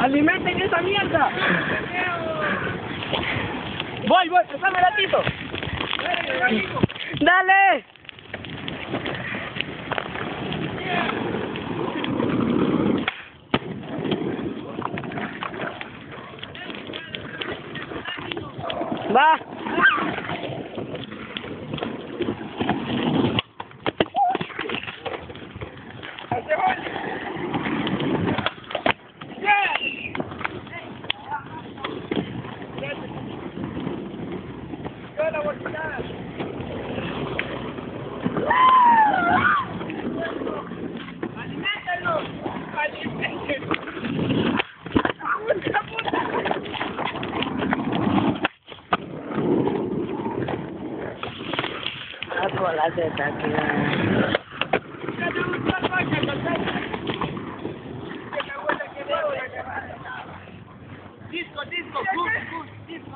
¡Alimenten esa mierda! Voy, pásame el gatito. ¡Dale! Va. La teta aquí. Disco, disco, disco.